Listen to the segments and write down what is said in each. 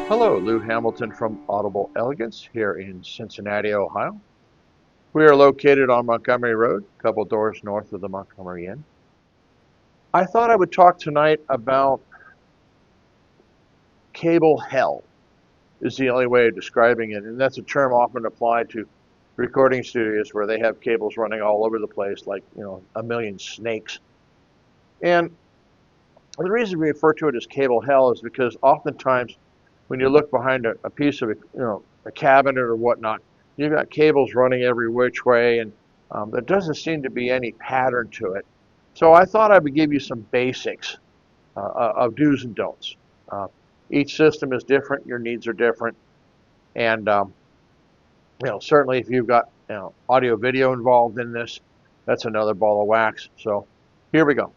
Hello, Lou Hamilton from Audible Elegance here in Cincinnati, Ohio. We are located on Montgomery Road, a couple doors north of the Montgomery Inn. I thought I would talk tonight about cable hell, is the only way of describing it, and that's a term often applied to recording studios where they have cables running all over the place like, a million snakes. And the reason we refer to it as cable hell is because oftentimes when you look behind a piece of, a cabinet or whatnot, you've got cables running every which way, and there doesn't seem to be any pattern to it. So I thought I would give you some basics of do's and don'ts. Uh, each system is different, your needs are different, and certainly if you've got audio video involved in this, that's another ball of wax. So here we go.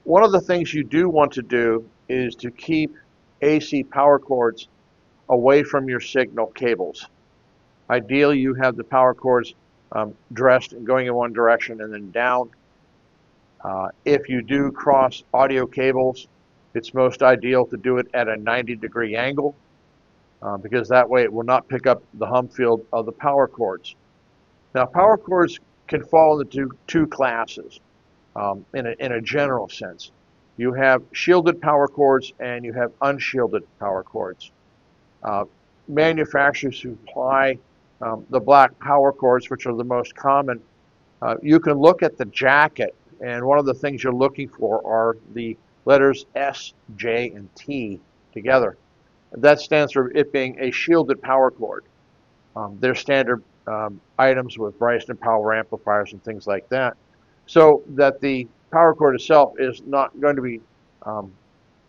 One of the things you do want to do is to keep AC power cords away from your signal cables. Ideally, you have the power cords dressed and going in one direction and then down. If you do cross audio cables, it's most ideal to do it at a 90-degree angle because that way it will not pick up the hum field of the power cords. Now, power cords can fall into two classes in a general sense. You have shielded power cords and you have unshielded power cords. Manufacturers who supply the black power cords, which are the most common, you can look at the jacket, and one of the things you're looking for are the letters S, J, and T together. That stands for it being a shielded power cord. They're standard items with Bryson power amplifiers and things like that, so that the power cord itself is not going to be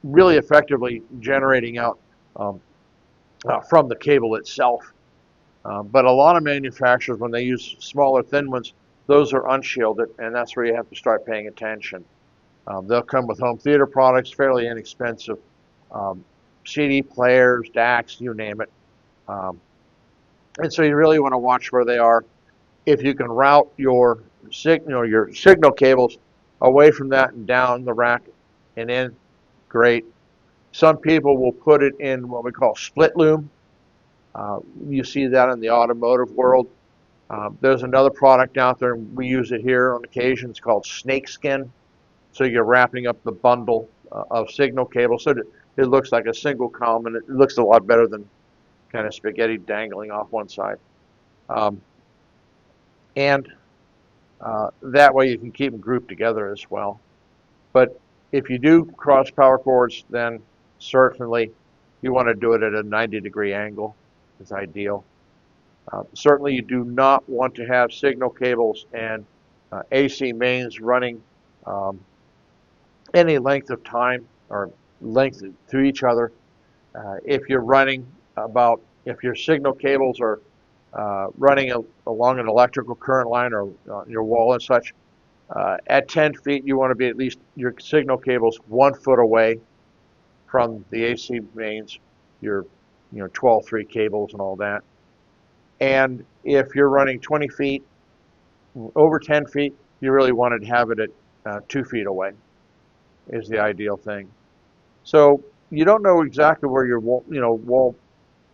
really effectively generating out from the cable itself. But a lot of manufacturers, when they use smaller, thin ones, those are unshielded, and that's where you have to start paying attention. They'll come with home theater products, fairly inexpensive, CD players, DACs, you name it. And so you really want to watch where they are. If you can route your signal cables away from that and down the rack and in, great. Some people will put it in what we call split loom. You see that in the automotive world. There's another product out there, and we use it here on occasion. It's called snakeskin. So you're wrapping up the bundle of signal cables so that it looks like a single column, and it looks a lot better than kind of spaghetti dangling off one side. And that way you can keep them grouped together as well. But if you do cross power cords, then certainly you want to do it at a 90-degree angle. It's ideal. Certainly you do not want to have signal cables and AC mains running any length of time or length to each other. If you're running if your signal cables are running along an electrical current line or your wall and such, at 10 feet you want to be at least your signal cables 1 foot away from the AC mains, your 12-3 cables and all that. And if you're running 20 feet, over 10 feet, you really want to have it at 2 feet away is the ideal thing. So you don't know exactly where your wall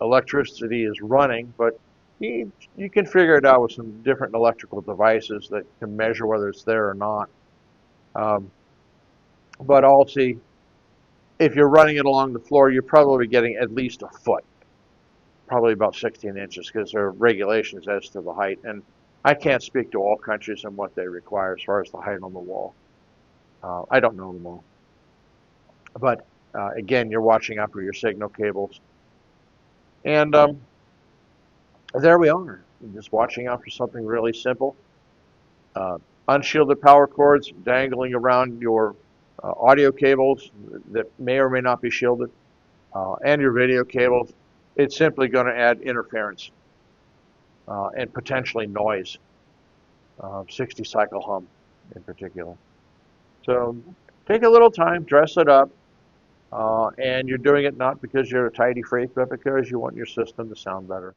electricity is running, but you can figure it out with some different electrical devices that can measure whether it's there or not. But also, if you're running it along the floor, you're probably getting at least a foot, probably about 16 inches, because there are regulations as to the height. And I can't speak to all countries and what they require as far as the height on the wall. I don't know them all. But again, you're watching out for your signal cables. And there we are. Just watching out for something really simple. Unshielded power cords dangling around your audio cables that may or may not be shielded, and your video cables. It's simply going to add interference and potentially noise, 60 cycle hum in particular. So take a little time, dress it up, and you're doing it not because you're a tidy freak, but because you want your system to sound better.